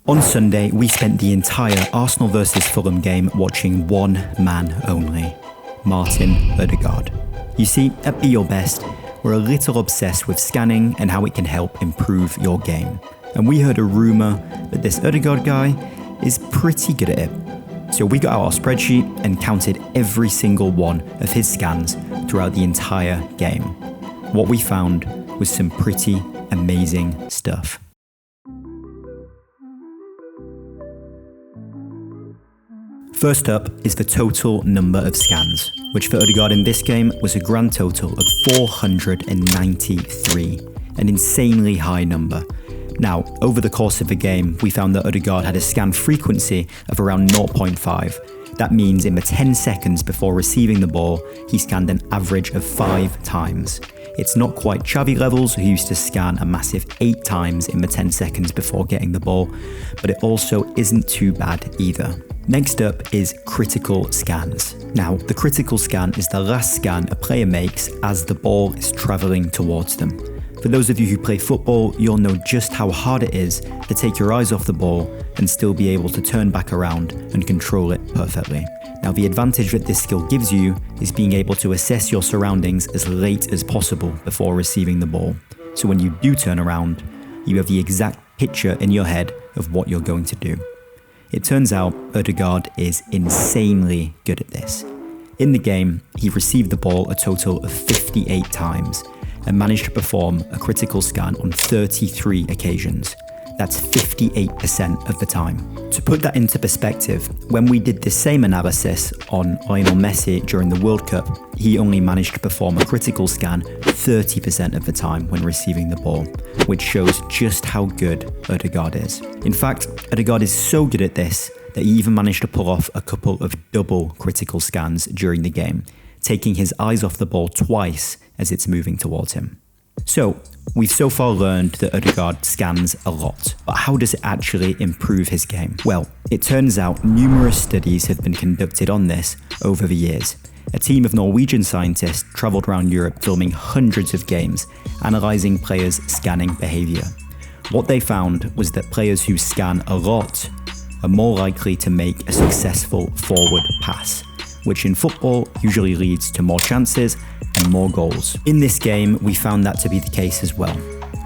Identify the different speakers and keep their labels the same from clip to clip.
Speaker 1: On Sunday, we spent the entire Arsenal vs Fulham game watching one man only, Martin Odegaard. You see, at Be Your Best, we're a little obsessed with scanning and how it can help improve your game. And we heard a rumour that this Odegaard guy is pretty good at it. So we got out our spreadsheet and counted every single one of his scans throughout the entire game. What we found was some pretty amazing stuff. First up is the total number of scans, which for Odegaard in this game was a grand total of 493, an insanely high number. Now, over the course of the game, we found that Odegaard had a scan frequency of around 0.5. That means in the 10 seconds before receiving the ball, he scanned an average of 5 times. It's not quite Xavi levels, who used to scan a massive 8 times in the 10 seconds before getting the ball, but it also isn't too bad either. Next up is critical scans. Now, the critical scan is the last scan a player makes as the ball is travelling towards them. For those of you who play football, you'll know just how hard it is to take your eyes off the ball and still be able to turn back around and control it perfectly. Now, the advantage that this skill gives you is being able to assess your surroundings as late as possible before receiving the ball. So when you do turn around, you have the exact picture in your head of what you're going to do. It turns out Odegaard is insanely good at this. In the game, he received the ball a total of 58 times and managed to perform a critical scan on 33 occasions. That's 58% of the time. To put that into perspective, when we did the same analysis on Lionel Messi during the World Cup, he only managed to perform a critical scan 30% of the time when receiving the ball, which shows just how good Odegaard is. In fact, Odegaard is so good at this that he even managed to pull off a couple of double critical scans during the game, taking his eyes off the ball twice as it's moving towards him. So, we've so far learned that Odegaard scans a lot, but how does it actually improve his game? Well, it turns out numerous studies have been conducted on this over the years. A team of Norwegian scientists travelled around Europe filming hundreds of games, analysing players' scanning behaviour. What they found was that players who scan a lot are more likely to make a successful forward pass, which in football usually leads to more chances and more goals. In this game, we found that to be the case as well.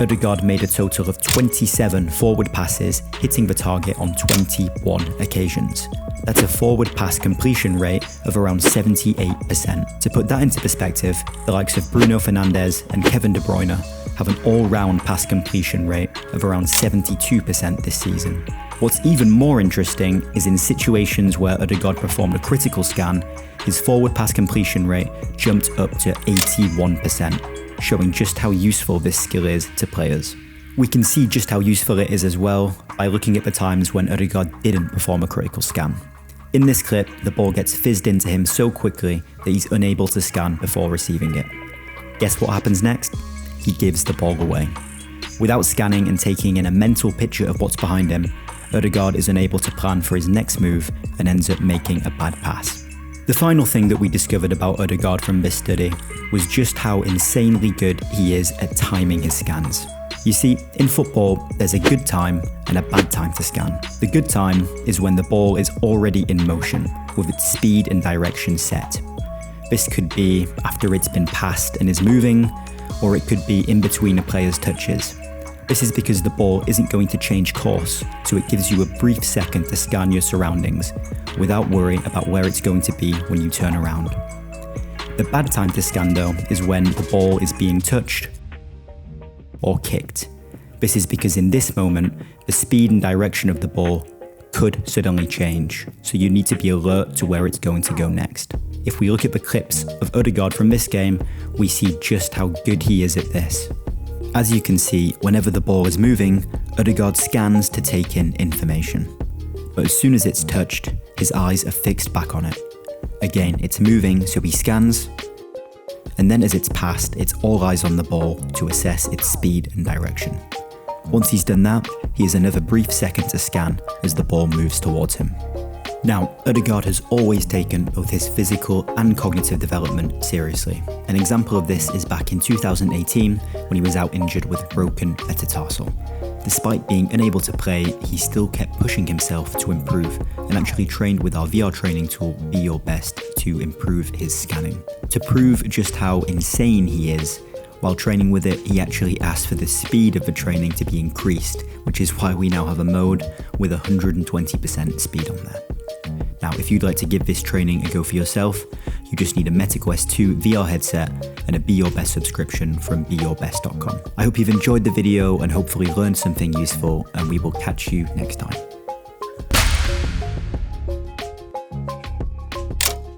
Speaker 1: Odegaard made a total of 27 forward passes, hitting the target on 21 occasions. That's a forward pass completion rate of around 78%. To put that into perspective, the likes of Bruno Fernandes and Kevin De Bruyne have an all-round pass completion rate of around 72% this season. What's even more interesting is in situations where Odegaard performed a critical scan, his forward pass completion rate jumped up to 81%, showing just how useful this skill is to players. We can see just how useful it is as well by looking at the times when Odegaard didn't perform a critical scan. In this clip, the ball gets fizzed into him so quickly that he's unable to scan before receiving it. Guess what happens next? He gives the ball away. Without scanning and taking in a mental picture of what's behind him, Odegaard is unable to plan for his next move and ends up making a bad pass. The final thing that we discovered about Odegaard from this study was just how insanely good he is at timing his scans. You see, in football, there's a good time and a bad time to scan. The good time is when the ball is already in motion, with its speed and direction set. This could be after it's been passed and is moving, or it could be in between a player's touches. This is because the ball isn't going to change course, so it gives you a brief second to scan your surroundings, without worry about where it's going to be when you turn around. The bad time to scan though is when the ball is being touched or kicked. This is because in this moment, the speed and direction of the ball could suddenly change, so you need to be alert to where it's going to go next. If we look at the clips of Odegaard from this game, we see just how good he is at this. As you can see, whenever the ball is moving, Odegaard scans to take in information. But as soon as it's touched, his eyes are fixed back on it. Again, it's moving, so he scans, and then as it's passed, it's all eyes on the ball to assess its speed and direction. Once he's done that, he has another brief second to scan as the ball moves towards him. Now, Odegaard has always taken both his physical and cognitive development seriously. An example of this is back in 2018 when he was out injured with a broken metatarsal. Despite being unable to play, he still kept pushing himself to improve and actually trained with our VR training tool Be Your Best to improve his scanning. To prove just how insane he is, while training with it, he actually asked for the speed of the training to be increased, which is why we now have a mode with 120% speed on there. Now, if you'd like to give this training a go for yourself, you just need a Meta Quest 2 VR headset and a Be Your Best subscription from beyourbest.com. I hope you've enjoyed the video and hopefully learned something useful, and we will catch you next time.